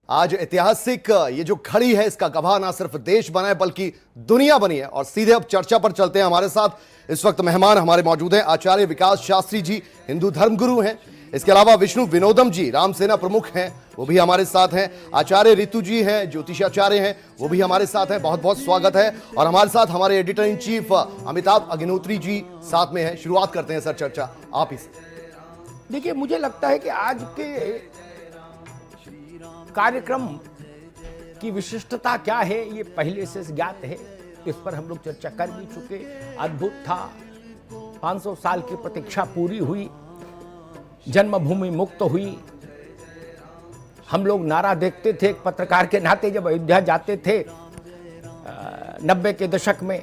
आज ऐतिहासिक ये जो घड़ी है इसका गवाह ना सिर्फ देश बना है बल्कि दुनिया बनी है। और सीधे अब चर्चा पर चलते हैं। हमारे साथ इस वक्त मेहमान हमारे मौजूद हैं आचार्य विकास शास्त्री जी, हिंदू धर्मगुरु हैं। इसके अलावा विष्णु विनोदम जी, राम सेना प्रमुख हैं, वो भी हमारे साथ हैं। आचार्य ऋतु जी हैं, ज्योतिषाचार्य हैं, वो भी हमारे साथ हैं। बहुत बहुत स्वागत है। और हमारे साथ हमारे editor in chief Amitabh Agnihotri ji साथ में हैं। शुरुआत करते हैं सर चर्चा आप ही से। देखिए, मुझे लगता है कि आज के कार्यक्रम की विशिष्टता क्या है ये पहले से ज्ञात है। इस पर हम लोग चर्चा कर भी चुके। अद्भुत था, 500 साल की प्रतीक्षा पूरी हुई, जन्मभूमि मुक्त हुई। हम लोग नारा देखते थे एक पत्रकार के नाते जब अयोध्या जाते थे 90 के दशक में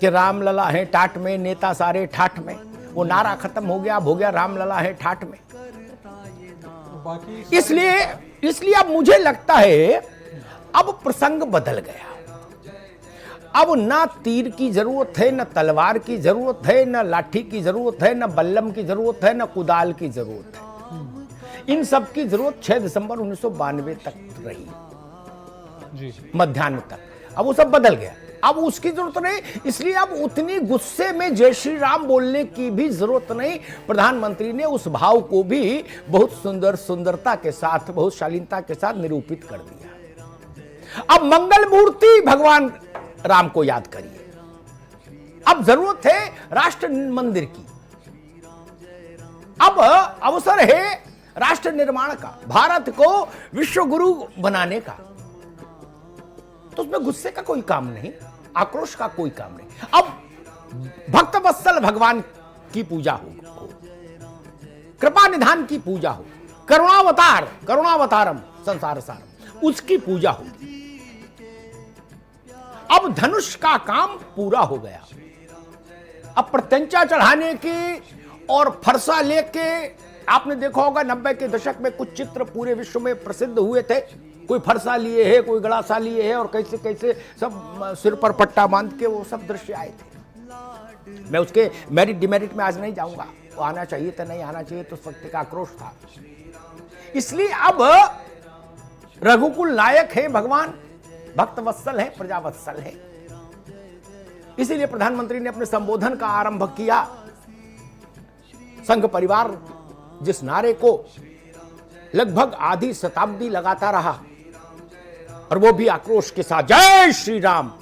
कि रामलला है टाट में, नेता सारे ठाठ में। वो नारा खत्म हो गया, अब हो गया रामलला है ठाठ में। इसलिए अब मुझे लगता है अब प्रसंग बदल गया। अब ना तीर की जरूरत है, न तलवार की जरूरत है, न लाठी की जरूरत है, न बल्लम की जरूरत है, न कुदाल की जरूरत है। इन सब की जरूरत 6 दिसंबर 1992 तक रही, मध्याह्न तक। अब वो सब बदल गया, अब उसकी जरूरत नहीं। इसलिए अब उतनी गुस्से में जय श्री राम बोलने की भी जरूरत नहीं। प्रधानमंत्री ने उस भाव को भी बहुत सुंदरता के साथ, बहुत शालीनता के साथ निरूपित कर दिया। अब मंगल मूर्ति भगवान राम को याद करिए। अब जरूरत है राष्ट्र मंदिर की। अब अवसर है राष्ट्र निर्माण का, भारत को विश्व गुरु बनाने का। तो उसमें गुस्से का कोई काम नहीं, आक्रोश का कोई काम नहीं। अब भक्त वत्सल भगवान की पूजा हो, कृपा निधान की पूजा हो, करुणावतारम संसार सारम, उसकी पूजा होगी। अब धनुष का काम पूरा हो गया। अब प्रत्यंचा चढ़ाने की और फरसा लेके, आपने देखा होगा 90 के दशक में कुछ चित्र पूरे विश्व में प्रसिद्ध हुए थे। कोई फरसा लिए है, कोई गड़ासा लिए है, और कैसे कैसे सब सिर पर पट्टा बांध के वो सब दृश्य आए थे। मैं उसके मेरिट डिमेरिट में आज नहीं जाऊंगा। वो आना चाहिए था, नहीं आना चाहिए, तो उस वक्त का आक्रोश था। इसलिए अब रघुकुल नायक है भगवान, भक्त वत्सल है, प्रजा वत्सल है। इसीलिए प्रधानमंत्री ने अपने संबोधन का आरंभ किया। संघ परिवार जिस नारे को लगभग आधी शताब्दी लगाता रहा, और वो भी आक्रोश के साथ जय श्री राम,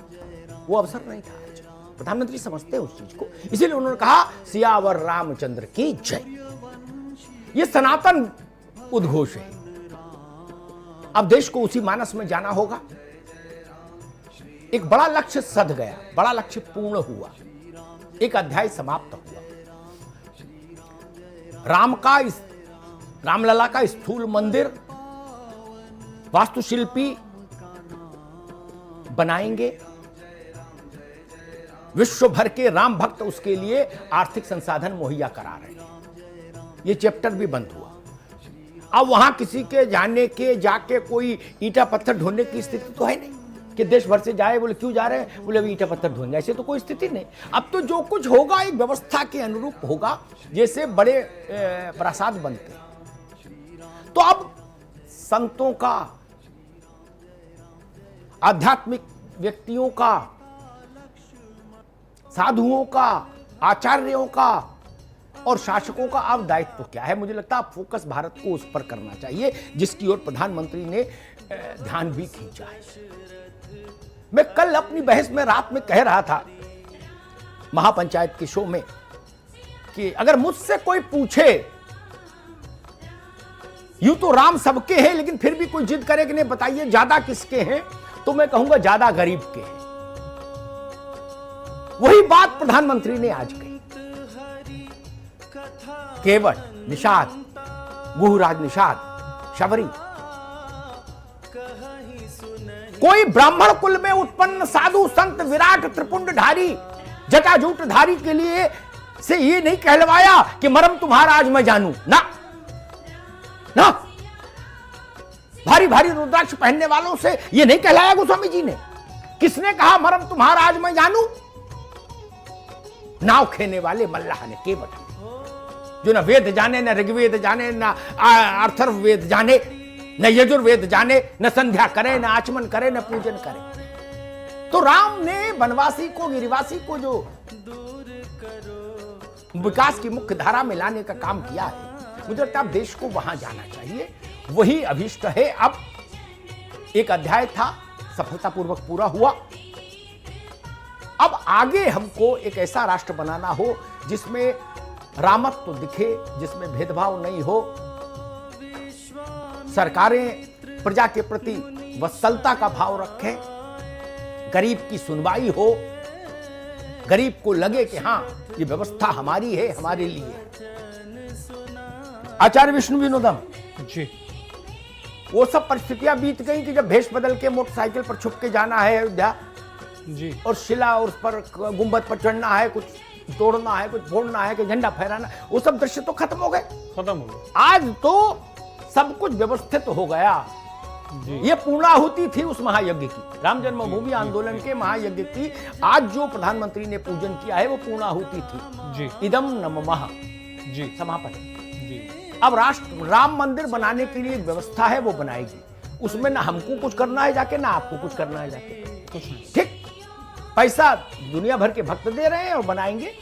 वो अवसर नहीं था आज। प्रधानमंत्री समझते हैं उस चीज को, इसीलिए उन्होंने कहा सियावर रामचंद्र की जय। ये सनातन उद्घोष है। अब देश को उसी मानस में जाना होगा। एक बड़ा लक्ष्य सध गया, बड़ा लक्ष्य पूर्ण हुआ, एक अध्याय समाप्त हुआ। रामलला का स्थूल मंदिर वास्तुशिल्पी बनाएंगे। विश्व भर के राम भक्त उसके लिए आर्थिक संसाधन मुहैया करा रहे हैं। यह चैप्टर भी बंद हुआ। अब वहां किसी के जाके कोई ईटा पत्थर ढूंढने की स्थिति तो है नहीं कि देश भर से जाए, बोले क्यों जा रहे हैं, बोले अभी ईटा पत्थर ढूंढने, ऐसे तो कोई स्थिति नहीं। अब तो जो कुछ होगा एक व्यवस्था के अनुरूप होगा, जैसे बड़े प्रासाद बनते हैं। तो अब संतों का, आध्यात्मिक व्यक्तियों का, साधुओं का, आचार्यों का और शासकों का अब दायित्व तो क्या है? मुझे लगता है अब फोकस भारत को उस पर करना चाहिए जिसकी ओर प्रधानमंत्री ने ध्यान भी खींचा है। मैं कल अपनी बहस में रात में कह रहा था महापंचायत के शो में कि अगर मुझसे कोई पूछे, यूं तो राम सबके हैं, लेकिन फिर भी कोई जिद करे कि नहीं बताइए ज्यादा किसके हैं, तो मैं कहूंगा ज्यादा गरीब के हैं। वही बात प्रधानमंत्री ने आज कही। केवट, निषाद, गुहराज निषाद, शबरी, कोई ब्राह्मण कुल में उत्पन्न साधु संत विराट त्रिपुंडधारी जटाजूटधारी के लिए से ये नहीं कहलवाया कि मरम तुम्हारा आज मैं जानू ना। भारी भारी रुद्राक्ष पहनने वालों से ये नहीं कहलाया गोस्वामी जी ने। किसने कहा मरम तुम्हारा आज मैं जानू? नाव खेने वाले मल्लाह ने, केवट, जो ना वेद जाने, ना ऋग्वेद जाने, ना अर्थर्ववेद जाने, न यजुर्वेद जाने, न संध्या करे, न आचमन करे, न पूजन करे। तो राम ने वनवासी को, गिरिवासी को जो विकास की मुख्य धारा में लाने का काम किया है, मुझे लगता है देश को वहां जाना चाहिए। वही अभीष्ट है। अब एक अध्याय था, सफलतापूर्वक पूरा हुआ। अब आगे हमको एक ऐसा राष्ट्र बनाना हो जिसमें रामत्व दिखे, जिसमें भेदभाव नहीं हो, सरकारें प्रजा के प्रति वत्सलता का भाव रखें, गरीब की सुनवाई हो, गरीब को लगे कि हां ये व्यवस्था हमारी है, हमारे लिए है। आचार्य विष्णु विनोदम जी, वो सब परिस्थितियां बीत गई कि जब भेष बदल के मोटरसाइकिल पर छुप के जाना है अयोध्या, जी, और शिला और उस पर गुंबद पर चढ़ना है, कुछ तोड़ना है, कुछ फोड़ना है, कि झंडा फहराना, वो सब दृश्य तो खत्म हो गए। खत्म हो गया। आज तो सब कुछ व्यवस्थित हो गया। जी, ये पूर्णाहुति थी उस महायज्ञ की, राम जन्मभूमि आंदोलन के महायज्ञ की। आज जो प्रधानमंत्री ने पूजन किया है वो पूर्णाहुति थी। जी, इदम नमः, जी, समापन। जी, अब राष्ट्र राम मंदिर बनाने के लिए एक व्यवस्था है, वो बनाएगी। उसमें ना हमको कुछ करना है जाके, ना आपको कुछ करना है जाके, कुछ नहीं। ठीक। पैसा दुनिया भर के भक्त दे रहे हैं और बनाएंगे,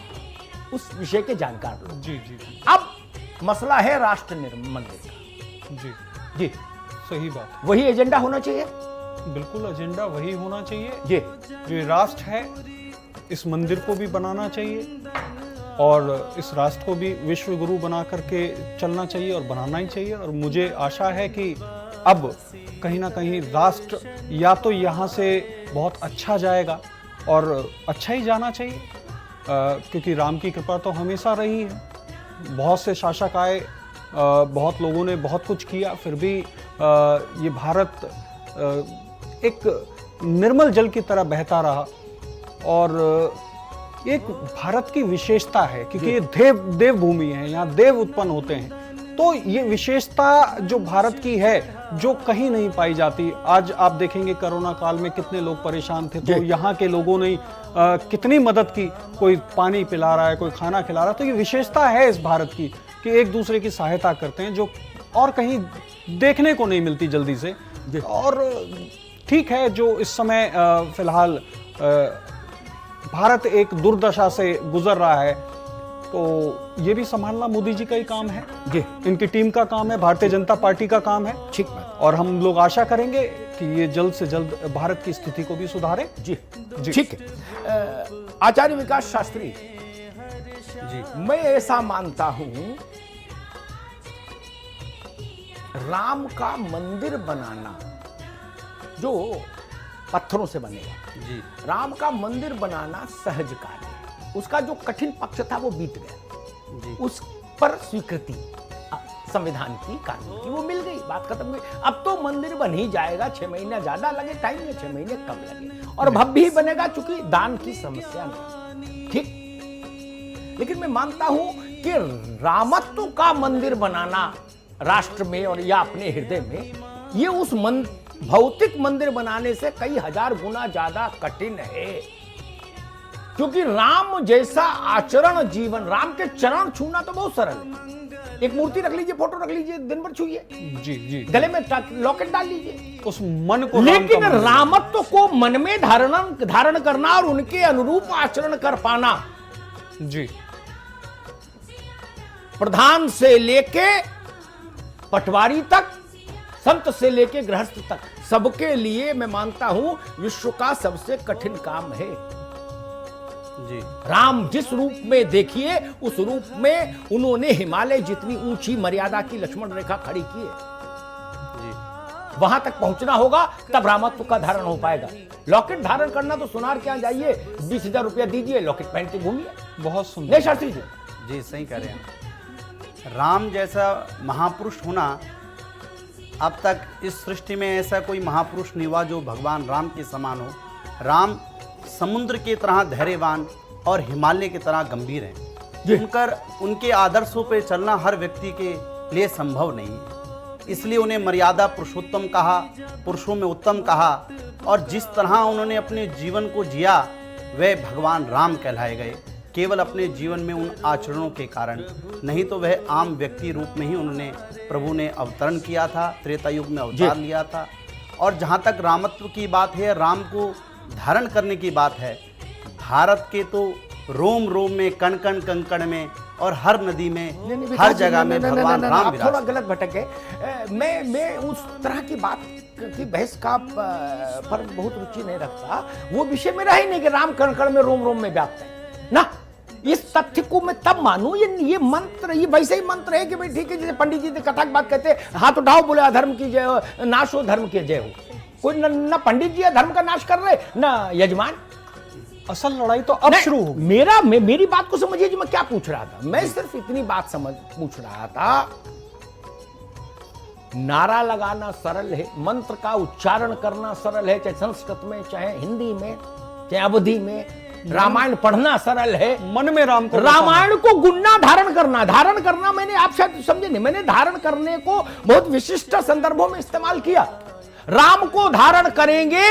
उस विषय के जानकार लोग। जी, जी, जी, अब मसला है राष्ट्र मंदिर का। जी, जी, सही बात है। वही एजेंडा होना चाहिए। बिल्कुल एजेंडा वही होना चाहिए। जी, जो ये राष्ट्र है, इस मंदिर को भी बनाना चाहिए और इस राष्ट्र को भी विश्व गुरु बना करके चलना चाहिए और बनाना ही चाहिए। और मुझे आशा है कि अब कहीं ना कहीं राष्ट्र या तो यहाँ से बहुत अच्छा जाएगा, और अच्छा ही जाना चाहिए, क्योंकि राम की कृपा तो हमेशा रही है। बहुत से शासक आए, बहुत लोगों ने बहुत कुछ किया, फिर भी ये भारत एक निर्मल जल की तरह बहता रहा। और एक भारत की विशेषता है, क्योंकि ये देव भूमि है, यहाँ देव उत्पन्न होते हैं। तो ये विशेषता जो भारत की है, जो कहीं नहीं पाई जाती। आज आप देखेंगे कोरोना काल में कितने लोग परेशान थे, तो यहाँ के लोगों ने कितनी मदद की। कोई पानी पिला रहा है, कोई खाना खिला रहा है। तो ये विशेषता है इस भारत की कि एक दूसरे की सहायता करते हैं, जो और कहीं देखने को नहीं मिलती जल्दी से। और ठीक है, जो इस समय फिलहाल भारत एक दुर्दशा से गुजर रहा है, तो ये भी संभालना मोदी जी का ही काम है। जी, इनकी टीम का काम है, भारतीय जनता पार्टी का काम है। ठीक बात। और हम लोग आशा करेंगे कि ये जल्द से जल्द भारत की स्थिति को भी सुधारे। जी, जी। ठीक है। आचार्य विकास शास्त्री जी, मैं ऐसा मानता हूं, राम का मंदिर बनाना जो पत्थरों से बनेगा, जी, राम का मंदिर बनाना सहज कार्य है। उसका जो कठिन पक्ष था वो बीत गया। जी, उस पर स्वीकृति संविधान की, कानून की, वो मिल गई, बात खत्म हुई। अब तो मंदिर बन ही जाएगा, 6 महीने ज्यादा लगे टाइम में, 6 महीने कम लगे, और भव्य ही बनेगा, चूंकि दान की समस्या नहीं। ठीक। लेकिन मैं मानता हूं कि रामत्व का मंदिर बनाना राष्ट्र में और या अपने हृदय में, ये उस भौतिक मंदिर बनाने से कई हजार गुना ज्यादा कठिन है। क्योंकि राम जैसा आचरण जीवन, राम के चरण छूना तो बहुत सरल है। एक मूर्ति रख लीजिए, फोटो रख लीजिए, दिन भर छूइए, जी, जी, गले में लॉकेट डाल लीजिए, उस मन को। लेकिन रामत्व को मन में धारण करना और उनके अनुरूप आचरण कर पाना, जी, प्रधान से लेके पटवारी तक, संत से लेके गृहस्थ तक, सबके लिए मैं मानता हूं विश्व का सबसे कठिन काम है। जी, राम जिस रूप में देखिए, उस रूप में उन्होंने हिमालय जितनी ऊंची मर्यादा की लक्ष्मण रेखा खड़ी की है। जी, वहां तक पहुंचना होगा, तब रामत्व का धारण हो पाएगा। लॉकेट धारण करना तो सुनार क्या जाइए, 20,000 रुपया दीजिए, लॉकेट पहन के घूमिए। बहुत सुंदर। नहीं शास्त्री जी? जी, सही कह रहे हैं। राम जैसा महापुरुष होना, अब तक इस सृष्टि में ऐसा कोई महापुरुष नहीं हुआ जो भगवान राम के समान हो। राम समुद्र की तरह धैर्यवान और हिमालय की तरह गंभीर हैं। उनके आदर्शों पर चलना हर व्यक्ति के लिए संभव नहीं है। इसलिए उन्हें मर्यादा पुरुषोत्तम कहा, पुरुषों में उत्तम कहा। और जिस तरह उन्होंने अपने जीवन को जिया, वे भगवान राम कहलाए गए। केवल अपने जीवन में उन आचरणों के कारण, नहीं तो वह आम व्यक्ति रूप में ही उन्होंने प्रभु ने अवतरण किया था, त्रेता युग में अवतार लिया था। और जहाँ तक रामत्व की बात है, राम को धारण करने की बात है, भारत के तो रोम रोम में, कण कण कंकण में और हर नदी में, हर जगह में भगवान राम आप थोड़ा विराज। गलत भटके। मैं उस तरह की बात की बहस का पर बहुत रुचि नहीं रखता। वो विषय मेरा ही नहीं कि राम कण कण में, रोम रोम में व्याप्त है ना। इस तथ्य को मैं तब मानूं, ये मंत्र, ये वैसे ही मंत्र है कि भाई ठीक है, जैसे पंडित जी ने कथा की बात कहते हैं, हाथ उठाओ, बोले अधर्म की जय हो, नाश हो, धर्म की जय हो। कोई न पंडित जी धर्म का नाश कर रहे, न यजमान। असल लड़ाई तो अब शुरू होगी। मेरी बात को समझिए जी, मैं क्या पूछ रहा था। मैं सिर्फ इतनी बात पूछ रहा था, नारा लगाना सरल है, मंत्र का उच्चारण करना सरल है, चाहे संस्कृत में, चाहे हिंदी में, चाहे अवधी में। रामायण पढ़ना सरल है, मन में राम को रामायण को गुन्ना धारण करना मैंने, आप शायद समझे नहीं, मैंने धारण करने को बहुत विशिष्ट संदर्भों में इस्तेमाल किया। राम को धारण करेंगे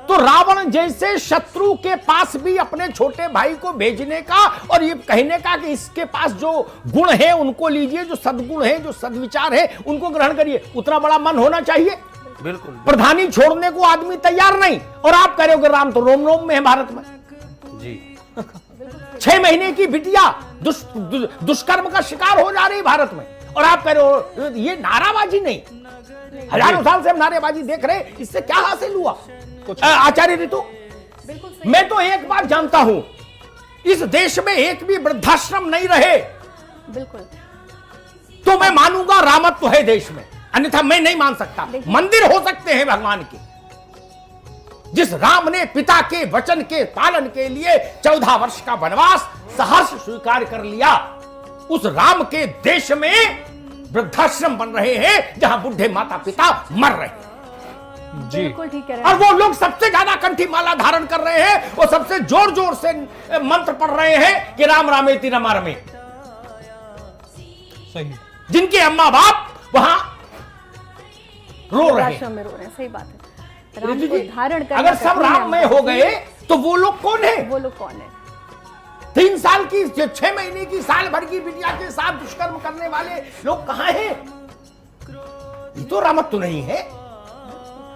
तो रावण जैसे शत्रु के पास भी अपने छोटे भाई को भेजने का और ये कहने का कि इसके पास जो गुण है उनको लीजिए, जो सद्गुण है, जो सद्विचार है उनको ग्रहण करिए, उतना बड़ा मन होना चाहिए। बिल्कुल। प्रधानी छोड़ने को आदमी तैयार नहीं, और आप कह रहे हो कि राम तो रोम रोम में है भारत में जी। 6 महीने की बिटिया दुष्कर्म का शिकार हो जा रही भारत में, और आप कह रहे हो ये नाराबाजी नहीं। हजारों साल से हम नारेबाजी देख रहे, इससे क्या हासिल हुआ? आचार्य ऋतु, मैं तो एक बात जानता हूं, इस देश में एक भी वृद्धाश्रम नहीं रहे बिल्कुल, तो मैं मानूंगा रामत्व है देश में, अन्यथा मैं नहीं मान सकता। मंदिर हो सकते हैं भगवान के, जिस राम ने पिता के वचन के पालन के लिए 14 वर्ष का वनवास सहर्ष स्वीकार कर लिया, उस राम के देश में वृद्धाश्रम बन रहे हैं जहां बुढ़े माता पिता मर रहे हैं। जी। बिल्कुल ठीक कह रहे और हैं। वो लोग सबसे ज्यादा कंठी माला धारण कर रहे हैं, वो सबसे जोर जोर से मंत्र पढ़ रहे हैं कि राम रामेति रमा रमे। सही। जिनके अम्मा बाप वहां रो रहे हैं। आश्रम में रो रहे हैं, सही बात है। राम रितु को जी, धारण करना अगर सब कठिन है, राम में हो गए तो वो लोग कौन है? वो लोग कौन है? 3 साल की, 6 महीने की, साल भर की बिटिया के साथ दुष्कर्म करने वाले लोग कहां हैं? ये तो रामत्व तो नहीं है।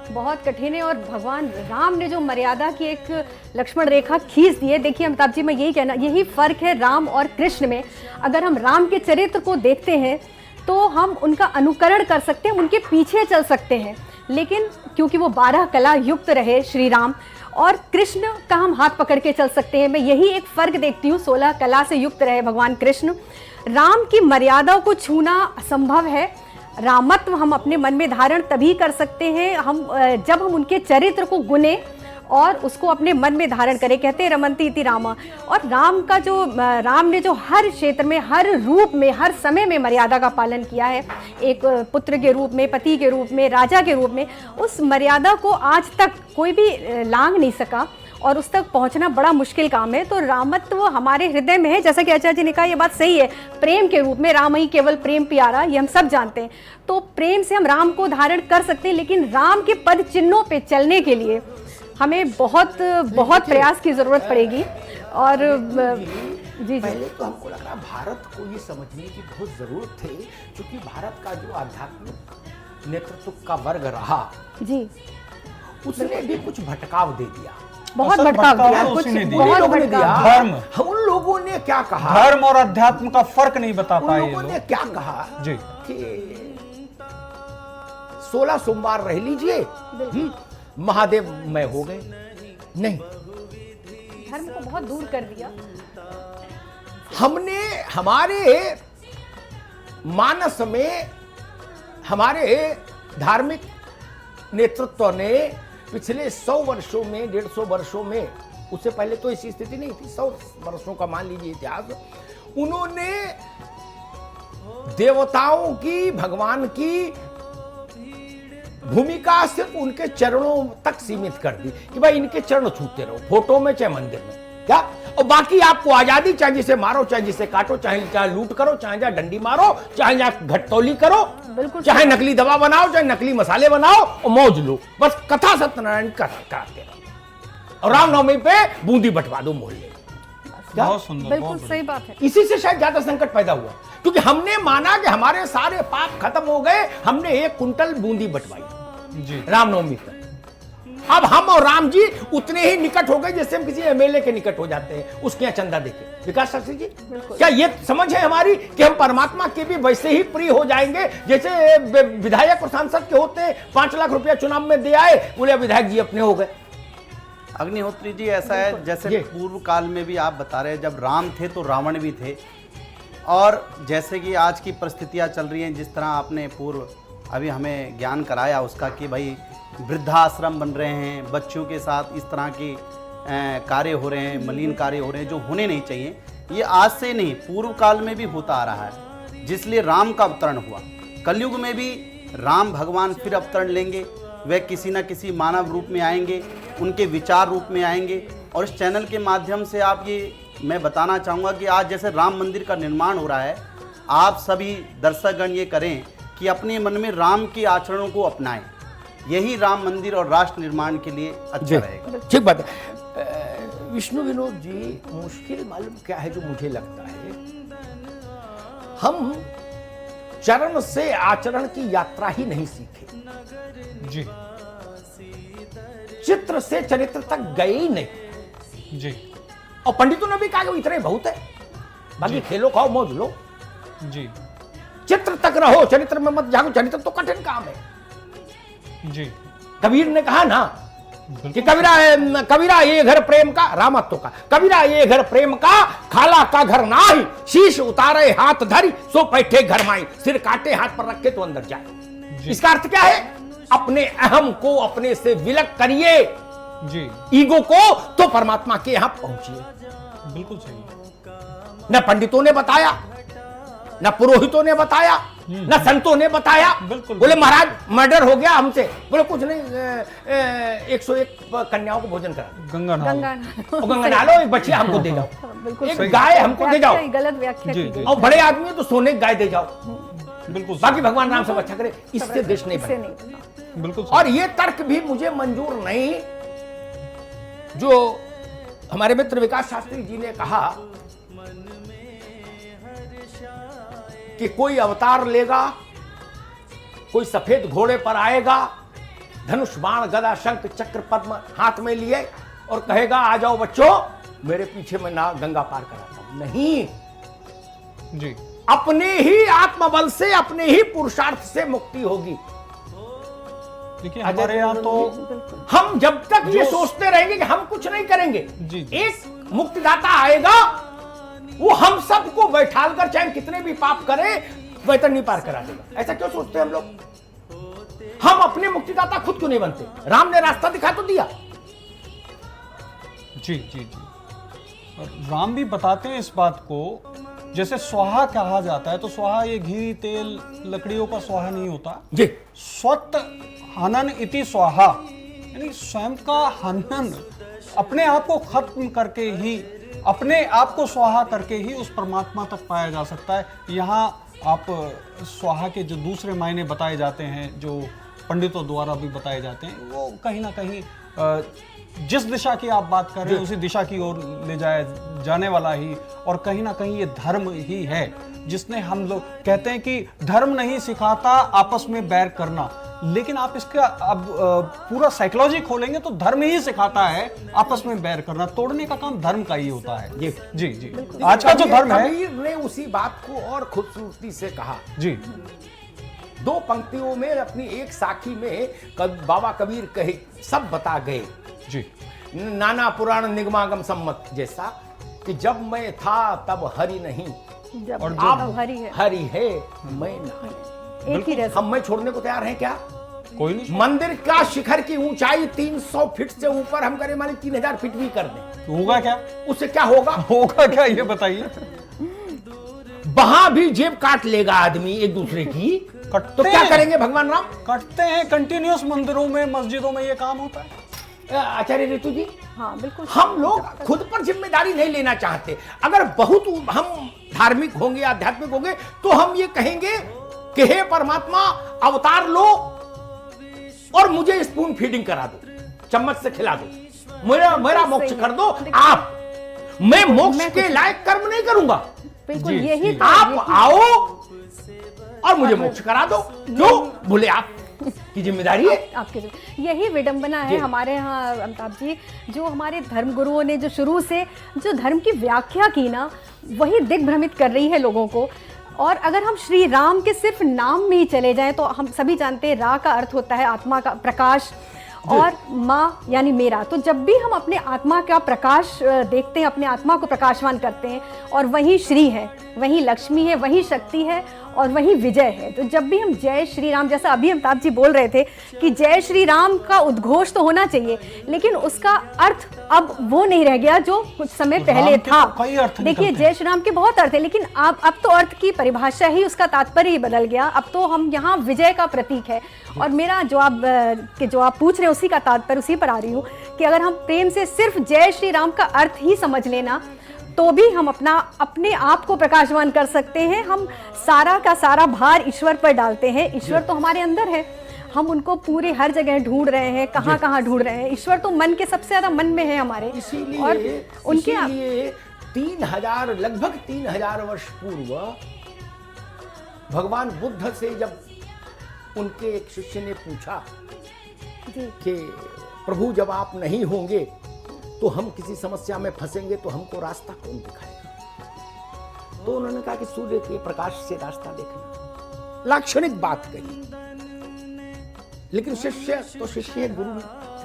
बहुत कठिन है। और भगवान राम ने जो मर्यादा की एक लक्ष्मण रेखा खींच दी है, देखिए अमिताभ जी, मैं यही कहना, यही फर्क है राम और कृष्ण में। अगर हम राम के चरित्र को देखते हैं तो हम उनका अनुकरण कर सकते हैं, उनके पीछे चल सकते हैं, लेकिन क्योंकि वो 12 कला युक्त रहे श्री राम, और कृष्ण का हम हाथ पकड़ के चल सकते हैं। मैं यही एक फर्क देखती हूँ, 16 कला से युक्त रहे भगवान कृष्ण। राम की मर्यादा को छूना असंभव है। रामत्व हम अपने मन में धारण तभी कर सकते हैं जब हम उनके चरित्र को गुने और उसको अपने मन में धारण करें। कहते हैं रमन्ति इति रामा। और राम ने जो हर क्षेत्र में, हर रूप में, हर समय में मर्यादा का पालन किया है, एक पुत्र के रूप में, पति के रूप में, राजा के रूप में, उस मर्यादा को आज तक कोई भी लांघ नहीं सका और उस तक पहुंचना बड़ा मुश्किल काम है। तो रामत्व हमारे हृदय में है, जैसा कि आचार्य जी ने कहा, ये बात सही है। प्रेम के रूप में, राम ही केवल प्रेम प्यारा, ये हम सब जानते हैं। तो प्रेम से हम राम को धारण कर सकते हैं, लेकिन राम के पद चिन्हों पे चलने के लिए हमें बहुत प्रयास की जरूरत पड़ेगी। और जी पहले तो हमको लग रहा भारत को ये समझने की बहुत जरूरत थी, क्योंकि भारत का जो आध्यात्मिक नेतृत्व का वर्ग रहा जी, उसने भी कुछ भटकाव दे दिया। बहुत असल भटकाव भटकाव दिया, तो कुछ उसी ने दिया। बहुत लोगों ने भटकाव। दिया। धर्म। उन लोगों ने क्या कहा, धर्म और अध्यात्म का फर्क नहीं बता उन पाए ये लोगों ने लोग। क्या कहा जी। कि 16 सोमवार रह लीजिए, महादेव में हो गए। नहीं, धर्म को बहुत दूर कर दिया। हमने हमारे मानस में, हमारे धार्मिक नेतृत्व ने पिछले 100 वर्षों में, 150 वर्षों में, उससे पहले तो ऐसी स्थिति नहीं थी, 100 वर्षों का मान लीजिए इतिहास, उन्होंने देवताओं की, भगवान की भूमिका सिर्फ उनके चरणों तक सीमित कर दी कि भाई इनके चरण छूते रहो, फोटो में चाहे मंदिर में, क्या, और बाकी आपको आजादी, चाहे जिसे मारो, चाहे जिसे काटो, चाहे लूट करो, चाहे जहाँ डंडी मारो, चाहे जहाँ घटतौली करो, बिल्कुल, चाहे नकली दवा बनाओ, चाहे नकली मसाले बनाओ और मौज लो, बस कथा सत्यनारायण कराते रहो, और रामनवमी पे बूंदी बंटवा दो मोहल्ले। क्या? बहुत सुंदर, बिल्कुल बहुत सही बात है। इसी से शायद ज्यादा संकट पैदा हुआ, क्योंकि हमने माना कि हमारे सारे पाप खत्म हो गए, हमने 1 कुंटल बूंदी बंटवाई बढ़िया। जी रामनवमी पर। अब हम और राम जी उतने ही निकट हो गए जैसे हम किसी एमएलए के निकट हो जाते हैं उसके यहाँ चंदा देके। विकास शास्त्री जी, क्या ये समझ है हमारी कि हम परमात्मा के भी वैसे ही प्रिय हो जाएंगे जैसे विधायक और सांसद के होते हैं? 5 लाख रुपया चुनाव में दे आए, बोले विधायक जी अपने हो गए। अग्निहोत्री जी, ऐसा है जैसे पूर्व काल में भी आप बता रहे हैं, जब राम थे तो रावण भी थे, और जैसे कि आज की परिस्थितियां चल रही हैं, जिस तरह आपने पूर्व अभी हमें ज्ञान कराया उसका कि भाई वृद्धाश्रम बन रहे हैं, बच्चों के साथ इस तरह के कार्य हो रहे हैं, मलिन कार्य हो रहे हैं जो होने नहीं चाहिए। ये आज से नहीं, पूर्व काल में भी होता आ रहा है, जिसलिए राम का अवतरण हुआ। कलयुग में भी राम भगवान फिर अवतरण लेंगे, वे किसी न किसी मानव रूप में आएंगे, उनके विचार रूप में आएंगे। और इस चैनल के माध्यम से आप ये मैं बताना चाहूँगा कि आज जैसे राम मंदिर का निर्माण हो रहा है, आप सभी दर्शकगण ये करें कि अपने मन में राम के आचरणों को अपनाएं। यही राम मंदिर और राष्ट्र निर्माण के लिए अच्छा रहेगा। ठीक बात है। विष्णु विनोद जी, मुश्किल मालूम क्या है जो मुझे लगता है, हम चरण से आचरण की यात्रा ही नहीं सीखे, जी चित्र से चरित्र तक गए ही नहीं। जी और पंडितों ने भी कहा कि इतने बहुत है, बाकी खेलो खाओ मौज लो, जी चित्र तक रहो, चरित्र में मत जागो। चरित्र तो कठिन काम है। जी कबीर ने कहा ना कि कबीरा ये घर प्रेम का, रामत्व का, कबीरा ये घर प्रेम का, खाला का घर नाही, शीश उतारे हाथ धरी सो बैठे घर माई, सिर काटे हाथ पर रखे तो अंदर जाए। इसका अर्थ क्या है? अपने अहम को अपने से विलग करिए, जी ईगो को, तो परमात्मा के यहां पहुंचिए। बिल्कुल सही। न पंडितों ने बताया, न पुरोहितों ने बताया, न संतों ने बताया। बिल्कुल। बोले महाराज मर्डर हो गया हमसे, बोले कुछ नहीं, 101 कन्याओं को भोजन करा, गंगा नहाओ। गंगा नहा लो, एक बच्चिया हमको दे जाओ, बिल्कुल एक गाय हमको दे जाओ, गलत व्याख्या जी, की गई। और बड़े आदमी तो सोने की गाय दे जाओ, बिल्कुल बाकी भगवान राम सब अच्छा करे। इससे देश नहीं इससे बने। नहीं बना। बिल्कुल और ये तर्क भी मुझे मंजूर नहीं जो हमारे मित्र विकास शास्त्री जी ने कहा कि कोई अवतार लेगा, कोई सफेद घोड़े पर आएगा, धनुष बाण गदा शंख चक्र पद्म हाथ में लिए और कहेगा आ जाओ बच्चों मेरे पीछे मैं ना गंगा पार कराता हूं। नहीं, जी अपने ही आत्मबल से, अपने ही पुरुषार्थ से मुक्ति होगी। देखिए हमारे यहाँ तो हम जब तक ये सोचते रहेंगे कि हम कुछ नहीं करेंगे, जी, जी। एक मुक्तिदाता आएगा, वो हम सबको बैठाल कर चाहे कितने भी पाप करे वेतन नहीं पार करा देगा। ऐसा क्यों सोचते हैं हम लोग? हम अपने मुक्तिदाता खुद क्यों नहीं बनते? राम ने रास्ता दिखा तो दिया। जी जी जी और राम भी बताते हैं इस बात को। जैसे स्वाहा कहा जाता है तो स्वाहा ये घी तेल लकड़ियों का स्वाहा नहीं होता जी, स्वत हनन इति स्वाहा, यानी स्वयं का हनन, अपने आप को खत्म करके ही, अपने आप को स्वाहा करके ही उस परमात्मा तक पाया जा सकता है। यहाँ आप स्वाहा के जो दूसरे मायने बताए जाते हैं, जो पंडितों द्वारा भी बताए जाते हैं, वो कहीं ना कहीं जिस दिशा की आप बात कर रहे हैं उसी दिशा की ओर ले जाने वाला ही, और कहीं ना कहीं ये धर्म ही है जिसने, हम लोग कहते हैं कि धर्म नहीं सिखाता आपस में बैर करना, लेकिन आप इसका अब पूरा साइकोलॉजी खोलेंगे तो धर्म ही सिखाता है आपस में बैर करना। तोड़ने का काम धर्म का ही होता है। जी जी जी आज का जो धर्म है, कबीर ने उसी बात को और खूबसूरती से कहा। जी दो पंक्तियों में अपनी एक साखी में बाबा कबीर कहे सब बता गए जी नाना पुराण निगमागम सम्मत जैसा कि जब मैं था तब हरि नहीं, जब और अब हरी है, हरि है मैं नहीं। एक ही रह हम मैं छोड़ने को तैयार हैं क्या? कोई नहीं मंदिर का शिखर की ऊंचाई 300 फीट से ऊपर हम करें, माने 3000 फीट भी कर दें, होगा क्या? उससे क्या होगा? होगा क्या ये बताइए। वहां भी जेब काट लेगा आदमी एक दूसरे की, तो क्या करेंगे भगवान राम? कटते हैं कंटिन्यूअस, मंदिरों में मस्जिदों में ये काम होता है। आचार्य ऋतु जी, हाँ बिल्कुल, हम लोग खुद पर जिम्मेदारी नहीं लेना चाहते। अगर बहुत हम धार्मिक होंगे, आध्यात्मिक होंगे, तो हम ये कहेंगे कि हे परमात्मा अवतार लो और मुझे स्पून फीडिंग करा दो, चम्मच से खिला दो, मेरा मोक्ष कर दो आप। मैं मोक्ष के लायक कर्म नहीं करूंगा। बिल्कुल यही तो आप आओ और मुझे मोक्ष करा दो। क्यों बोले आप की जिम्मेदारी है। आपके यही विडंबना है हमारे यहाँ अमिताभ जी, जो हमारे धर्म गुरुओं ने जो शुरू से जो धर्म की व्याख्या की ना, वही दिग्भ्रमित कर रही है लोगों को। और अगर हम श्री राम के सिर्फ नाम में ही चले जाएं तो हम सभी जानते हैं रा का अर्थ होता है आत्मा का प्रकाश, और माँ यानी मेरा। तो जब भी हम अपने आत्मा का प्रकाश देखते हैं, अपने आत्मा को प्रकाशवान करते हैं, और वही श्री है, वही लक्ष्मी है, वही शक्ति है और वही विजय है। तो जब भी हम जय श्री राम, जैसा अभी अमिताभ जी बोल रहे थे कि जय श्री राम का उद्घोष तो होना चाहिए, लेकिन उसका अर्थ अब वो नहीं रह गया जो कुछ समय पहले था। देखिए जय श्री राम के बहुत अर्थ है, लेकिन अब तो अर्थ की परिभाषा ही, उसका तात्पर्य ही बदल गया। अब तो हम यहाँ विजय का प्रतीक है। और मेरा जो आप पूछ रहे हैं उसी का तात्पर्य, उसी पर आ रही हूँ कि अगर हम प्रेम से सिर्फ जय श्री राम का अर्थ ही समझ लेना, तो भी हम अपने आप को प्रकाशवान कर सकते हैं। हम सारा का सारा भार ईश्वर पर डालते हैं। ईश्वर तो हमारे अंदर है, हम उनको पूरे हर जगह ढूंढ रहे हैं, कहाँ ढूंढ रहे हैं। ईश्वर तो मन के सबसे ज्यादा मन में है हमारे। इसीलिए उनके 3000 लगभग 3000 वर्ष पूर्व भगवान बुद्ध से जब उनके एक शिष्य ने पूछा कि प्रभु जब आप नहीं होंगे तो हम किसी समस्या में फंसेंगे तो हमको रास्ता कौन दिखाएगा। तो उन्होंने कहा कि सूर्य के प्रकाश से रास्ता देखना। लाक्षणिक बात कही, लेकिन शिष्य है, गुरु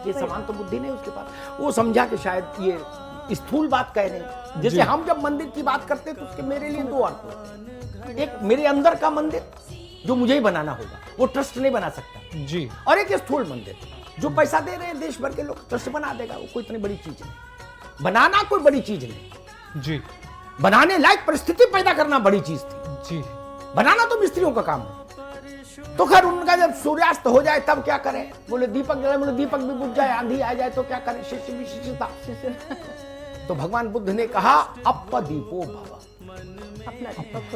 के समान तो बुद्धि नहीं उसके पास। वो समझा कि शायद ये स्थूल बात कह रहे। जैसे हम जब मंदिर की बात करते तो उसके मेरे लिए दो अर्थ होते। एक मेरे अंदर का मंदिर जो मुझे ही बनाना होगा, वो ट्रस्ट नहीं बना सकता जी, और एक स्थूल मंदिर जो पैसा दे रहे हैं देश भर के लोग, ट्रस्ट बना देगा। वो कोई इतनी बड़ी चीज नहीं, बनाना कोई बड़ी चीज नहीं जी, बनाने लायक परिस्थिति पैदा करना बड़ी चीज थी जी। बनाना तो मिस्त्रियों का काम है। तो खैर उनका जब सूर्यास्त हो जाए तब क्या करें, बोले दीपक जलाए, बोले दीपक भी बुझ जाए, आंधी आ जाए तो क्या करें, शिष्य भी शिष्यता। तो भगवान बुद्ध ने कहा अपदीपो भव।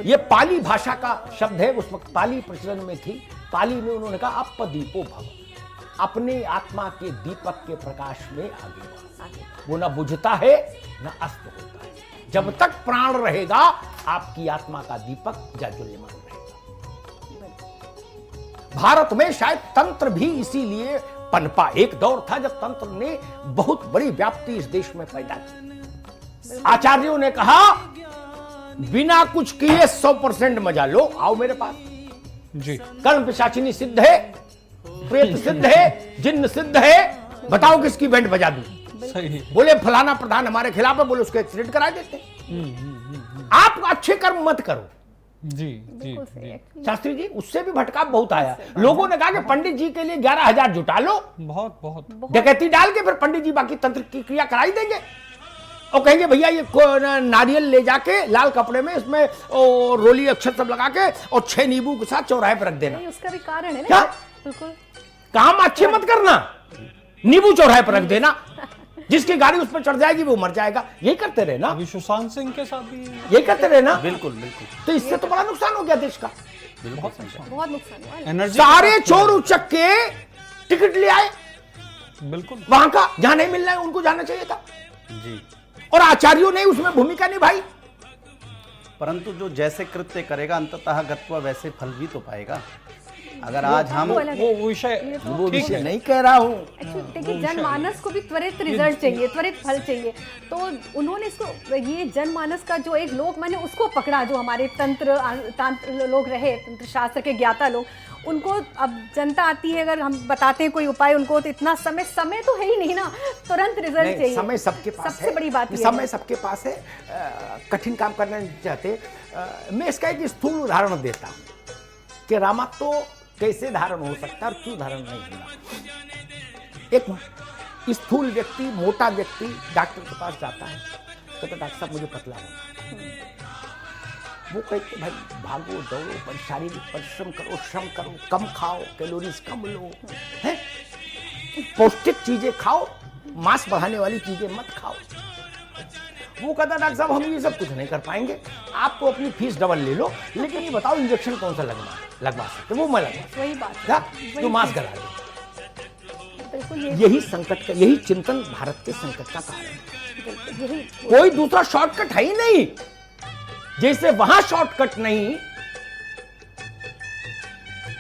ये पाली भाषा का शब्द है, उस वक्त पाली प्रचलन में थी। पाली में उन्होंने कहा अपदीपो भव, अपने आत्मा के दीपक के प्रकाश में आगे बढ़ो। वो ना बुझता है ना अस्त होता है। जब तक प्राण रहेगा आपकी आत्मा का दीपक जाज्वल्यमान रहेगा। भारत में शायद तंत्र भी इसीलिए पनपा। एक दौर था जब तंत्र ने बहुत बड़ी व्याप्ति इस देश में पैदा की। आचार्यों ने कहा बिना कुछ किए 100% मजा लो, आओ मेरे पास जी। कर्ण पिशाचिनी सिद्ध है, प्रेत सिद्ध है, जिन्न सिद्ध है, बताओ किसकी बैंड बजा दूं। सही। बोले फलाना प्रधान हमारे खिलाफ है, बोले उसके एक्सीडेंट करा देते। आप अच्छे कर्म मत करो। जी जी जी। शास्त्री जी उससे भी भटकाव बहुत आया। लोगों ने कहा कि पंडित जी के लिए 11,000 जुटा लो, बहुत डकैती डाल के फिर पंडित जी बाकी तंत्र की क्रिया कराई देंगे। और कहेंगे भैया ये नारियल ले जाके लाल कपड़े में इसमें रोली अक्षर सब लगा के और 6 नींबू के साथ चौराहे पर रख देना। उसका भी कारण है ना। क्या? बिल्कुल। काम अच्छे मत करना, नींबू चौराहे पर रख देना, जिसकी गाड़ी उस पर चढ़ जाएगी वो मर जाएगा। यही करते रहे ना, अभी सुशांत सिंह के साथ भी यही करते रहे ना। बिल्कुल बिल्कुल। तो इससे तो बड़ा नुकसान हो गया देश का। बहुत नुकसान हुआ। एनर्जी सारे चोर उचक के टिकट ले आए बिल्कुल वहां का, जहां नहीं मिल रहा है उनको जाना चाहिए था जी। और आचार्यों ने उसमें भूमिका निभाई। परंतु जो जैसे कृत्य करेगा अंततः गत्वा वैसे फल भी तो पाएगा। अगर आज हम वो अलग है। वो विषय वो विषय नहीं कह रहा हूं। Actually, देखिए जनमानस को भी त्वरित रिजल्ट चाहिए, त्वरित फल चाहिए। तो उन्होंने इसको, ये जनमानस का जो एक लोक मैंने उसको पकड़ा, जो हमारे तंत्र लोग रहे, तंत्र शास्त्र के ज्ञाता लोग, उनको अब जनता आती है, अगर हम बताते हैं कोई उपाय उनको, तो इतना समय तो है ही नहीं ना, तुरंत रिजल्ट चाहिए। समय सबके पास सबसे है, बड़ी बात ये समय है। सबके पास है। कठिन काम करना नहीं चाहते। मैं इसका एक स्थूल उदाहरण देता हूं कि रामा तो कैसे धारण हो सकता है और क्यों धारण नहीं होगा। एक स्थूल व्यक्ति, मोटा व्यक्ति डॉक्टर के पास जाता है, कहता डॉक्टर साहब मुझे पतला होना। वो कहते भाई भागो दौड़ो, शारीरिक परिश्रम करो, श्रम करो, कम खाओ, कैलोरीज कम लो, है पौष्टिक चीजें खाओ, मांस बढ़ाने वाली चीजें मत खाओ। वो कहता डॉक्टर साहब हम ये सब कुछ नहीं कर पाएंगे, आप तो अपनी फीस डबल ले लो, लेकिन ये बताओ इंजेक्शन कौन सा लगवा सकते, वो मैं लगवा वही बात क्या वही जो मांस चीज़। गला दे। बिल्कुल यही संकट का, यही चिंतन भारत के संकट का कारण है। यही कोई दूसरा शॉर्टकट है ही नहीं। जैसे वहां शॉर्टकट नहीं,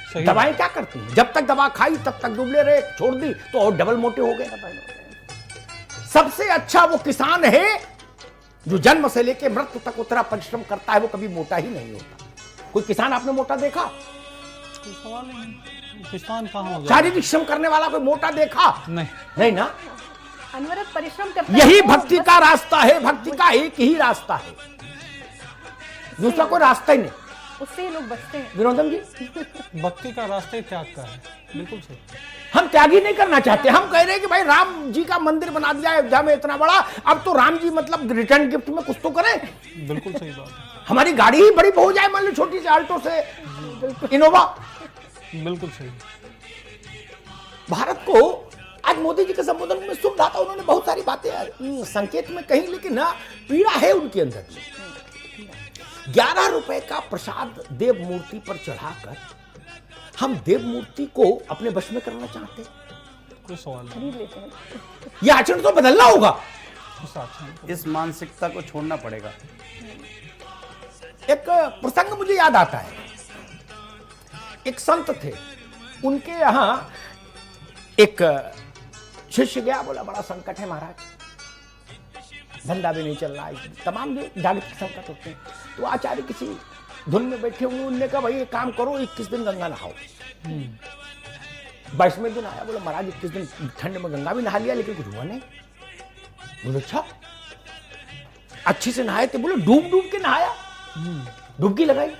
सही दवाएं क्या करती हैं? जब तक दवा खाई तब तक दुबले रहे, छोड़ दी तो और डबल मोटे हो गए। सबसे अच्छा वो किसान है जो जन्म से लेकर मृत्यु तक उतना परिश्रम करता है, वो कभी मोटा ही नहीं होता। कोई किसान आपने मोटा देखा? कोई सवाल ही नहीं। किसान कहाँ होगा? शारीरिक श्रम करने वाला कोई मोटा देखा? नहीं। नहीं ना। अनवरत परिश्रम करता है यही वो, भक्ति बस का रास्ता है। भक्ति का एक ही रास्ता है, दूसरा कोई रास्ता ही नहीं। उससे ही लोग बचते हैं। विनोदम जी, भक्ति का रास्ता ही त्याग का है। बिल्कुल सही। हम त्यागी नहीं करना चाहते। हम कह रहे हैं कि भाई राम जी का मंदिर बना दिया अयोध्या में इतना बड़ा, अब तो राम जी मतलब रिटर्न गिफ्ट में कुछ तो करें। बिल्कुल सही बात है। हमारी गाड़ी ही बड़ी हो जाए, मान लो छोटी सी आल्टो से इनोवा। बिल्कुल सही। भारत को आज मोदी जी के संबोधन में सुन रहा था, उन्होंने बहुत सारी बातें संकेत में कही, लेकिन ना पीड़ा है उनके अंदर। 11 रुपए का प्रसाद देव मूर्ति पर चढ़ाकर हम देव मूर्ति को अपने वश में करना चाहते हैं। कोई सवाल नहीं। खरीद लेते हैं। यह आचरण तो बदलना होगा। इस आचरण इस मानसिकता को छोड़ना पड़ेगा। एक प्रसंग मुझे याद आता है। एक संत थे, उनके यहां एक शिष्य गया, बोला बड़ा संकट है महाराज, धंधा भी नहीं चल रहा है, तमाम जो जागतिक संकट होते हैं। तो आचार्य किसी धुन में बैठे हुए, उन्होंने कहा भाई एक काम करो, 21 दिन गंगा नहाओ। 22वें दिन आया, बोला महाराज 21 दिन ठंड में गंगा भी नहा लिया लेकिन कुछ हुआ नहीं। बोले अच्छा, अच्छे से नहाए थे? बोले डूब डूब के नहाया, डुबकी लगाई।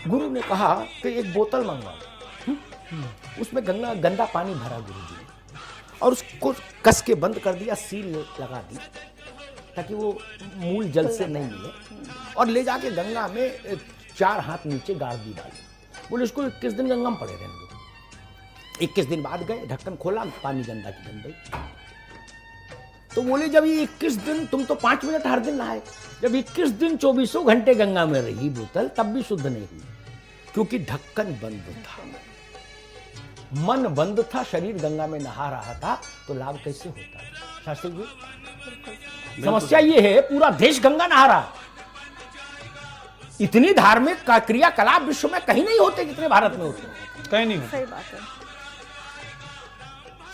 गुरु ने कहा कि एक बोतल मंगवाओ, उसमें गंदा पानी भरा गुरुजी ने, और उसको कस के बंद कर दिया, सील लगा दी ताकि वो मूल जल से नहीं मिले, और ले जाके गंगा में 4 हाथ नीचे गाड़ दी डाली। बोले इसको 21 दिन गंगा में पड़े रहने दो। 21 दिन बाद गए, ढक्कन खोला, पानी गंदा की गंदा ही। तो बोले जब ये 21 दिन, तुम तो 5 मिनट हर दिन नहाए, जब 21 दिन 24 घंटे गंगा में रही बोतल, तब भी शुद्ध नहीं हुई, क्योंकि ढक्कन बंद था, मन बंद था, शरीर गंगा में नहा रहा था, तो लाभ कैसे होता? शास्त्री जी, समस्या ये है पूरा देश गंगा नहा रहा। इतनी धार्मिक क्रियाकलाप विश्व में कहीं नहीं होते जितने भारत में होते हैं। कहीं नहीं होता। सही बात है।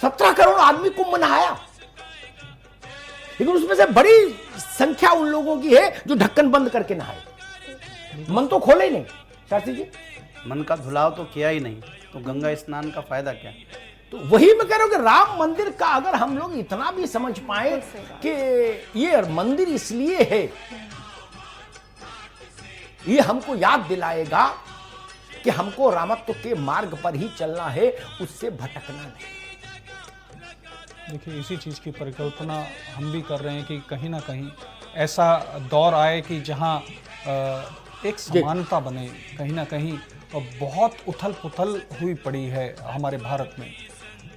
17 करोड़ आदमी कुंभ नहाया, लेकिन उसमें से बड़ी संख्या उन लोगों की है जो ढक्कन बंद करके नहाए, मन तो खोले ही नहीं। शास्त्री जी, मन का धुलाव तो किया ही नहीं, तो गंगा स्नान का फायदा क्या? तो वही मैं कह रहा हूं कि राम मंदिर का अगर हम लोग इतना भी समझ पाए कि ये मंदिर इसलिए है, ये हमको याद दिलाएगा कि हमको रामत्व के मार्ग पर ही चलना है, उससे भटकना नहीं। देखिए, इसी चीज़ की परिकल्पना हम भी कर रहे हैं कि कहीं ना कहीं ऐसा दौर आए कि जहां एक समानता बने। कहीं ना कहीं बहुत उथल पुथल हुई पड़ी है हमारे भारत में,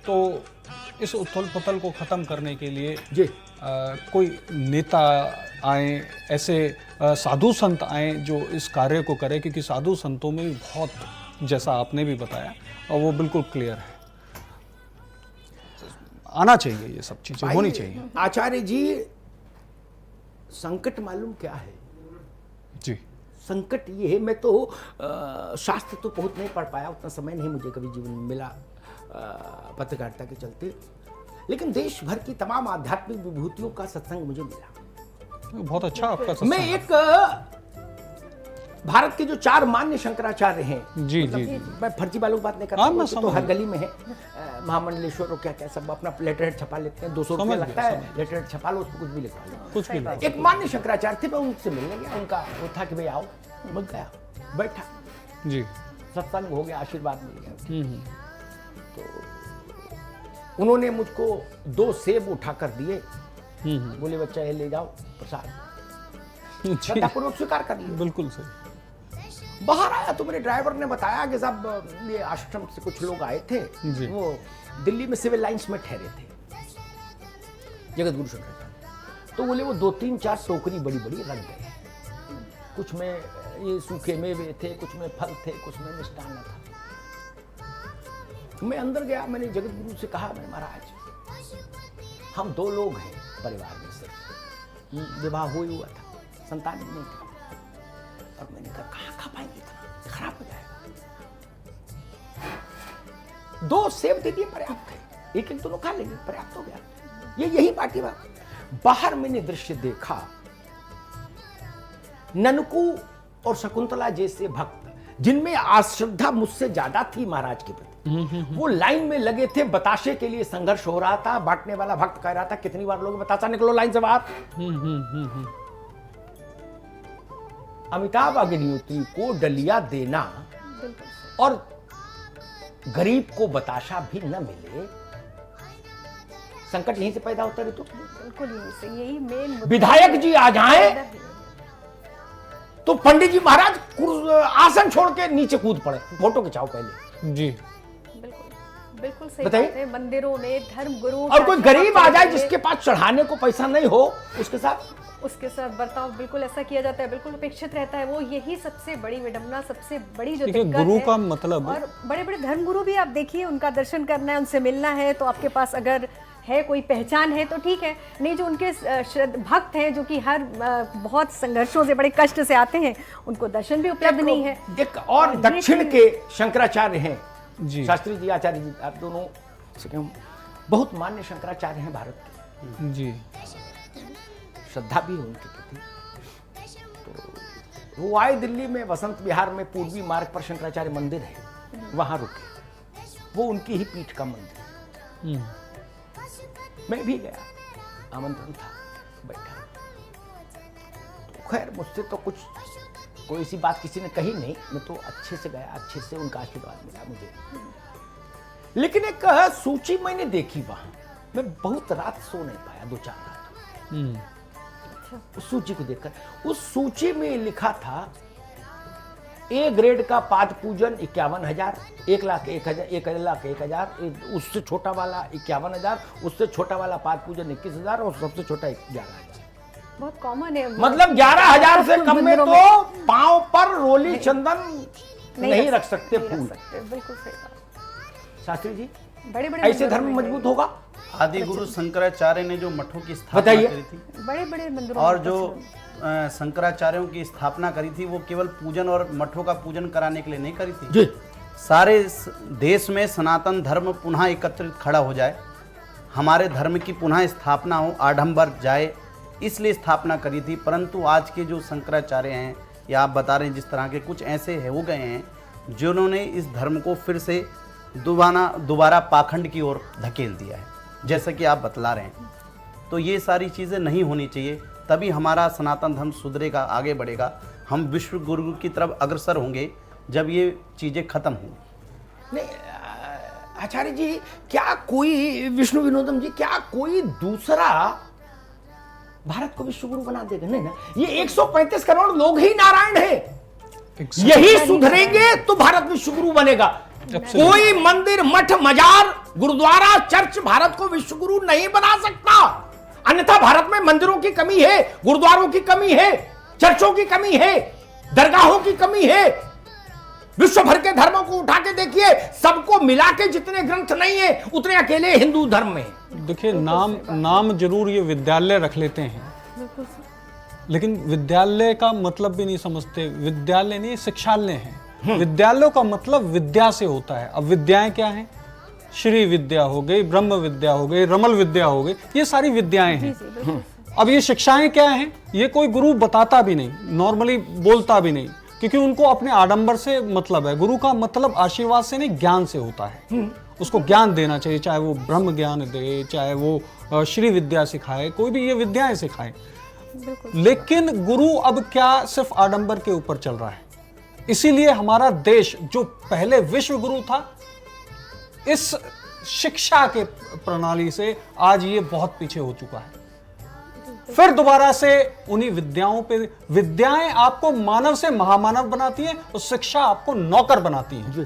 तो इस उथल पुथल को ख़त्म करने के लिए जी कोई नेता आए, ऐसे साधु संत आए जो इस कार्य को करें, क्योंकि साधु संतों में भी बहुत, जैसा आपने भी बताया, और वो बिल्कुल क्लियर है। आना चाहिए, ये सब चीज़ें होनी चाहिए। आचार्य जी, संकट मालूम क्या है? जी, संकट ये है, मैं तो शास्त्र तो बहुत नहीं पढ़ पाया, उतना समय नहीं मुझे कभी जीवन में मिला पत्रकारिता के चलते, लेकिन देश भर की तमाम आध्यात्मिक विभूतियों का सत्संग मुझे मिला। बहुत अच्छा आपका सत्संग। मैं एक भारत के जो 4 मान्य शंकराचार्य हैं, जी जी जी, मैं फर्जी वालों की बात नहीं करता, हाँ, मैं वो तो हर गली में है, महामंडलेश्वर और क्या क्या सब अपना लेटर हेड छपा लेते हैं, 200 रुपये लगता है, लेटर हेड छपा लो, उसको कुछ भी लिखवा लो। कुछ भी नहीं। एक मान्य शंकराचार्य थे, मैं उनसे मिलने गया, उनका वो था कि भाई आओ, मैं गया, बैठा, जी, सत्संग हो गया, आशीर्वाद मिल गया। तो उन्होंने मुझको 2 सेब उठा कर दिए, बोले बच्चा ये ले जाओ प्रसाद, श्रद्धापूर्वक स्वीकार कर लिया। बिल्कुल सही। बाहर आया तो मेरे ड्राइवर ने बताया कि साहब ये आश्रम से कुछ लोग आए थे, वो दिल्ली में सिविल लाइंस में ठहरे थे, जगत गुरु शंकराचार्य। तो बोले वो 2-3-4 टोकरी बड़ी बड़ी रख गए, कुछ में ये सूखे मेवे थे, कुछ में फल थे, कुछ में मिष्टान्न था। मैं अंदर गया, मैंने जगत गुरु से कहा, मैं महाराज हम 2 लोग हैं परिवार में से, विवाह हो ही हुआ था, संतान नहीं थी, और मैंने कहा कहाँ खा पाएंगे इतना, खराब हो जाएगा। 2 सेब दे दिए, पर्याप्त है, एक दोनों खा लेंगे, पर्याप्त हो गया। यही पार्टी बात। बाहर मैंने दृश्य देखा, ननकू और शकुंतला जैसे भक्त जिनमें आश्रद्धा मुझसे ज्यादा थी महाराज के प्रति, वो लाइन में लगे थे, बताशे के लिए संघर्ष हो रहा था। बांटने वाला भक्त कह रहा था कितनी बार लोग बतासा, निकलो लाइन से बाहर। अमिताभ अग्निहोत्री को डलिया देना और गरीब को बताशा भी न मिले, संकट यहीं से पैदा होता है। तो बिल्कुल यही से, यही मेन विधायक जी आ जाएं तो पंडित जी महाराज आसन छोड़ के नीचे कूद पड़े, फोटो खिंचाओ पहले। जी बिल्कुल बिल्कुल सही बताइए। बात है। मंदिरों में धर्म गुरु और कोई गरीब आ जाए जिसके पास चढ़ाने को पैसा नहीं हो, उसके साथ बर्ताव बिल्कुल ऐसा किया जाता है, बिल्कुल उपेक्षित रहता है वो। यही सबसे बड़ी विडंबना, सबसे बड़ी जो देखिए, दिक्कत गुरु है। का मतलब, और बड़े बड़े धर्म गुरु भी आप देखिए, उनका दर्शन करना है, उनसे मिलना है, तो आपके पास अगर है कोई पहचान है तो ठीक है, नहीं जो उनके भक्त हैं जो कि हर बहुत संघर्षों से, बड़े कष्ट से आते हैं, उनको दर्शन भी उपलब्ध नहीं है। और दक्षिण के शंकराचार्य हैं जी, शास्त्री जी, आचार्य जी, आप दोनों से कहूं, बहुत मान्य शंकराचार्य हैं भारत के। जी, श्रद्धा भी है उनके प्रति। तो वो आए दिल्ली में, वसंत विहार में पूर्वी मार्ग पर शंकराचार्य मंदिर है, वहां रुके। वो उनकी ही पीठ का मंदिर। मैं भी गया, आमंत्रण था, बैठा। तो खैर मुझसे तो कोई ऐसी बात किसी ने कही नहीं, मैं तो अच्छे से गया, अच्छे से उनका आशीर्वाद मिला मुझे। लेकिन एक सूची मैंने देखी वहां, मैं बहुत रात सो नहीं पाया, 2-4 रात। उस सूची को देखकर, उस सूची में लिखा था ए ग्रेड का पाद पूजन 51,000, 1,01,000, उससे छोटा वाला 51,000, उससे छोटा वाला पाद पूजन 21,000 और सबसे छोटा 11,000। बहुत कॉमन है, मतलब 11,000 से कम में तो पांव पर रोली चंदन नहीं रख सकते फूल। बिल्कुल सही बात। शास्त्री जी, बड़े बड़े ऐसे धर्म मजबूत होगा। आदि गुरु शंकराचार्य ने जो मठों की स्थापना बताइए। करी थी, बड़े बड़े मंदिरों और में जो शंकराचार्यों की स्थापना करी थी, वो केवल पूजन और मठों का पूजन कराने के लिए नहीं करी थी जी। सारे देश में सनातन धर्म पुनः एकत्रित खड़ा हो जाए, हमारे धर्म की पुनः स्थापना हो, आडंबर जाए, इसलिए स्थापना करी थी। परंतु आज के जो शंकराचार्य हैं, या आप बता रहे हैं जिस तरह के, कुछ ऐसे हो गए हैं जिन्होंने इस धर्म को फिर से दोबारा पाखंड की ओर धकेल दिया है, जैसा कि आप बतला रहे हैं। तो ये सारी चीज़ें नहीं होनी चाहिए, तभी हमारा सनातन धर्म सुधरेगा, आगे बढ़ेगा। हम विश्व गुरु की तरफ अग्रसर होंगे जब ये चीज़ें खत्म होंगी। नहीं आचार्य जी, क्या कोई, विष्णु विनोदम जी, क्या कोई दूसरा भारत को विश्व गुरु बना देगा? नहीं ना, ये 135 करोड़ लोग ही नारायण हैं। यही सुधरेंगे तो भारत विश्व गुरु बनेगा। कोई मंदिर, मठ, मजार, गुरुद्वारा, चर्च भारत को विश्व गुरु नहीं बना सकता। अन्यथा भारत में मंदिरों की कमी है, गुरुद्वारों की कमी है, चर्चों की कमी है, दरगाहों की कमी है। विश्व भर के धर्मों को उठा के देखिए, सबको मिला के जितने ग्रंथ नहीं है उतने अकेले हिंदू धर्म में। देखिए, नाम जरूर ये विद्यालय रख लेते हैं, लेकिन विद्यालय का मतलब भी नहीं समझते। विद्यालय नहीं, शिक्षालय है। विद्यालयों का मतलब विद्या से होता है। अब विद्याएं क्या हैं? श्री विद्या हो गई, ब्रह्म विद्या हो गई, रमल विद्या हो गई, ये सारी विद्याएं हैं। अब ये शिक्षाएं क्या हैं? ये कोई गुरु बताता भी नहीं, नॉर्मली बोलता भी नहीं, क्योंकि उनको अपने आडंबर से मतलब है। गुरु का मतलब आशीर्वाद से नहीं, ज्ञान से होता है। उसको ज्ञान देना चाहिए, चाहे वो ब्रह्म ज्ञान दे, चाहे वो श्री विद्या सिखाए, कोई भी ये विद्याएं सिखाए। लेकिन गुरु अब क्या सिर्फ आडंबर के ऊपर चल रहा है। इसीलिए हमारा देश, जो पहले विश्व गुरु था, इस शिक्षा के प्रणाली से आज ये बहुत पीछे हो चुका है। फिर दोबारा से उन्हीं विद्याओं पे, विद्याएं आपको मानव से महामानव बनाती हैं और शिक्षा आपको नौकर बनाती है।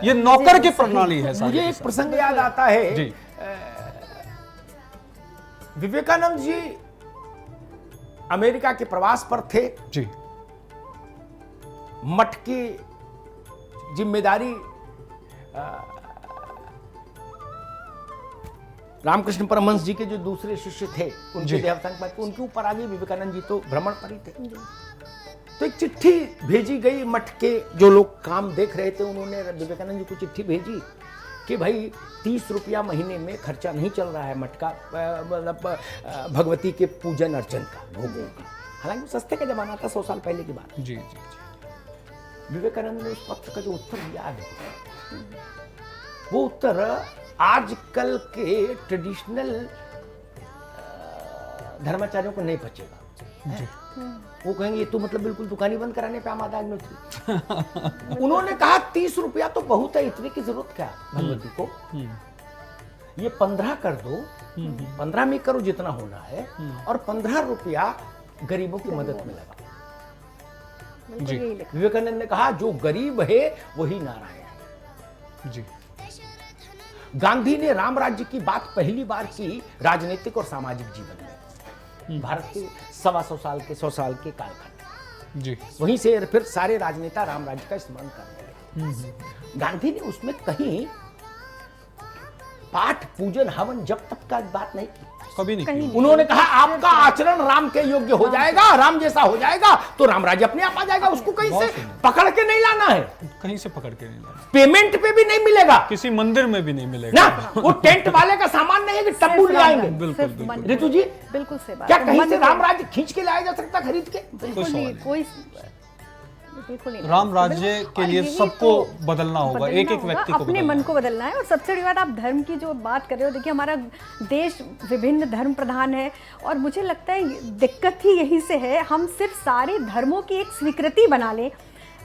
ये नौकर की प्रणाली है। मुझे एक प्रसंग याद आता है जी। विवेकानंद जी अमेरिका के प्रवास पर थे जी। मठ की जिम्मेदारी रामकृष्ण परमहंस जी के जो दूसरे शिष्य थे उनके देहावसान के बाद उनके ऊपर आ गई, विवेकानंद जी तो भ्रमण पर ही थे। तो एक चिट्ठी भेजी गई, मठ के जो लोग काम देख रहे थे उन्होंने विवेकानंद जी को चिट्ठी भेजी कि भाई 30 रुपया महीने में खर्चा नहीं चल रहा है मठ का, मतलब भगवती के पूजन अर्चन का, भोगों का। हालांकि सस्ते का जमाना था, 100 साल पहले की बात। जी जी। विवेकानंद ने उस पत्र का जो उत्तर दिया है, वो उत्तर आजकल के ट्रेडिशनल धर्माचार्यों को नहीं पचेगा। वो कहेंगे ये तो मतलब बिल्कुल दुकानी बंद कराने पे आमादा आदमी थी। उन्होंने कहा 30 रुपया तो बहुत है, इतने की जरूरत क्या भगवती को, ये 15 कर दो, 15 में करो जितना होना है, और 15 रुपया गरीबों की मदद में लगा। बिल्कुल यही लिखा। विवेकानंद ने कहा जो गरीब है वही नारायण। जी। गांधी ने राम राज्य की बात पहली बार की राजनीतिक और सामाजिक जीवन में, भारत के 125 साल के 100 साल के कालखंड। जी। वहीं से फिर सारे राजनेता राम राज्य का स्मरण करने लगे। गांधी ने उसमें कहीं पाठ पूजन हवन जब तक का बात नहीं की, कभी नहीं कहीं किया। उन्होंने कहा आपका आचरण राम के योग्य हो जाएगा, राम जैसा हो जाएगा तो राम राज्य अपने आप आ जाएगा, उसको कहीं से पकड़ के नहीं लाना है, कहीं से पकड़ के नहीं लाया, पेमेंट पे भी नहीं मिलेगा किसी मंदिर में भी नहीं मिलेगा ना, वो टेंट वाले का सामान नहीं है कि टप्पू ले आएंगे। बिल्कुल, सिर्फ मन- ऋतु जी, बिल्कुल से बात क्या है। कहीं मन से को- राम राज्य खींच के लाया जा सकता खरीद के? बिल्कुल सवाल नहीं, नहीं। कोई बिल्कुल नहीं। राम राज्य के और लिए यही सबको तो बदलना होगा, बदलना एक एक होगा, व्यक्ति को अपने बदलना मन को बदलना है। और सबसे बड़ी बात, आप धर्म की जो बात कर रहे हो, देखिए हमारा देश विभिन्न धर्म प्रधान है, और मुझे लगता है दिक्कत ही यहीं से है, हम सिर्फ सारे धर्मों की एक स्वीकृति बना लें।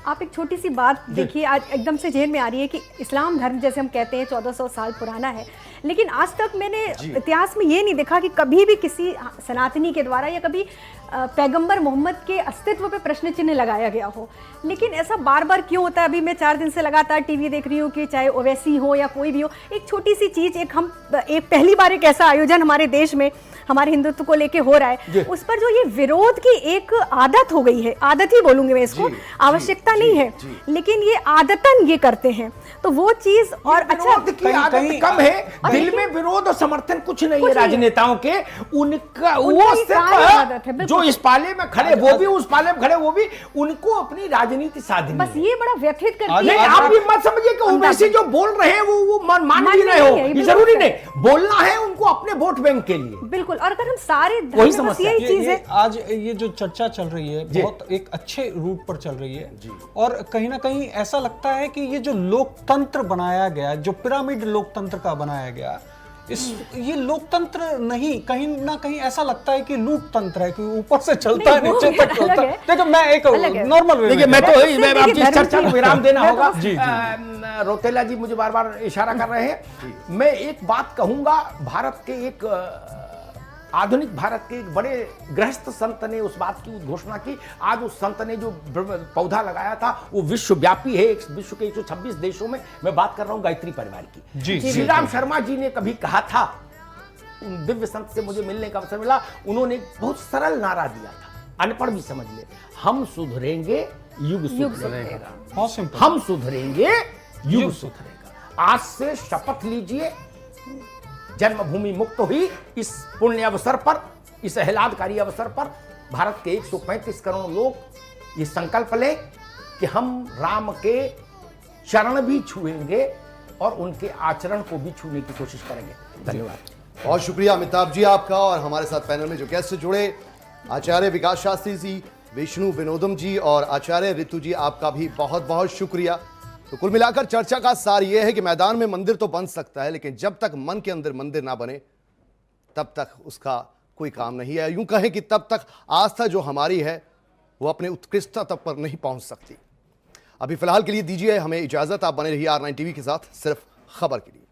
आप एक छोटी सी बात देखिए, आज एकदम से जेहन में आ रही है कि इस्लाम धर्म जैसे हम कहते हैं 1400 साल पुराना है, लेकिन आज तक मैंने इतिहास में ये नहीं देखा कि कभी भी किसी सनातनी के द्वारा या कभी पैगंबर मोहम्मद के अस्तित्व पे प्रश्न चिन्ह लगाया गया हो। लेकिन ऐसा बार बार क्यों होता है? अभी मैं 4 दिन से लगातार टीवी देख रही हूँ कि चाहे ओवैसी हो या कोई भी हो, एक छोटी सी चीज़, एक पहली बार एक ऐसा आयोजन हमारे देश में हमारे हिंदुत्व को लेके हो रहा है, उस पर जो ये विरोध की एक आदत हो गई है, आदत ही बोलूंगी मैं इसको, आवश्यकता नहीं है, लेकिन ये आदतन ये करते हैं, तो वो चीज। और अच्छा, विरोध की आदत कम है, दिल में विरोध और समर्थन कुछ नहीं है राजनेताओं के, उनका वो आदत है, सिर्फ बिल्कुल। जो इस पाले में खड़े वो भी, उस पाले में खड़े वो भी, उनको अपनी राजनीति साधनी बस है। ये बड़ा व्यथित करती आज- नहीं, है। आप भी मत समझिए कि ओवैसी जो बोल रहे हैं वो मान भी रहे हो, नहीं है, ये बिल्कुल जरूरी सही। नहीं, बोलना है उनको अपने वोट बैंक के लिए। बिल्कुल। और अगर हम सारे वही धर्म बस समस्या यही चीज ये है। आज ये जो चर्चा चल रही है बहुत एक अच्छे रूट पर चल रही है, और कहीं ना कहीं ऐसा लगता है कि ये जो लोकतंत्र बनाया गया, जो पिरामिड लोकतंत्र का बनाया गया, ये लोकतंत्र नहीं, कहीं ना कहीं ऐसा लगता है कि लूटतंत्र है, कि ऊपर से चलता है नहीं, वो नीचे भी तक अलग चलता है। है। देखो मैं एक अलग है। नॉर्मल वे देखिए, में मैं कह रहा तो हूं। मैं आपकी देखिए, चर्चा को विराम देना मैं होगा। तो- जी, जी। रोतेला जी मुझे बार बार इशारा कर रहे हैं। मैं एक बात कहूंगा, भारत के एक आधुनिक भारत के एक बड़े गृहस्थ संत ने उस बात की घोषणा की। आज उस संत ने जो पौधा लगाया था वो विश्वव्यापी है, विश्व के 126 देशों में। मैं बात कर रहा हूं गायत्री परिवार की। जी, श्री राम शर्मा जी ने कभी कहा था, उन दिव्य संत से मुझे मिलने का अवसर मिला, उन्होंने एक बहुत सरल नारा दिया था, अनपढ़ भी समझ ले, हम सुधरेंगे युग सुधरेगा। बहुत सिंपल। हम सुधरेंगे युग सुधरेगा। आज से शपथ लीजिए, जन्मभूमि मुक्त हुई इस पुण्य अवसर पर, इस आह्लादकारी अवसर पर भारत के 135 करोड़ लोग ये संकल्प लें कि हम राम के चरण भी छुएंगे और उनके आचरण को भी छूने की कोशिश करेंगे। धन्यवाद। बहुत शुक्रिया अमिताभ जी आपका। और हमारे साथ पैनल में जो गेस्ट जुड़े, आचार्य विकास शास्त्री जी, विष्णु विनोदम जी और आचार्य ऋतु जी, आपका भी बहुत बहुत शुक्रिया। तो कुल मिलाकर चर्चा का सार यह है कि मैदान में मंदिर तो बन सकता है, लेकिन जब तक मन के अंदर मंदिर ना बने तब तक उसका कोई काम नहीं है। यूं कहें कि तब तक आस्था जो हमारी है वो अपने उत्कृष्टता तक पर नहीं पहुंच सकती। अभी फिलहाल के लिए दीजिए हमें इजाजत। आप बने रहिए R9 TV के साथ, सिर्फ खबर के लिए।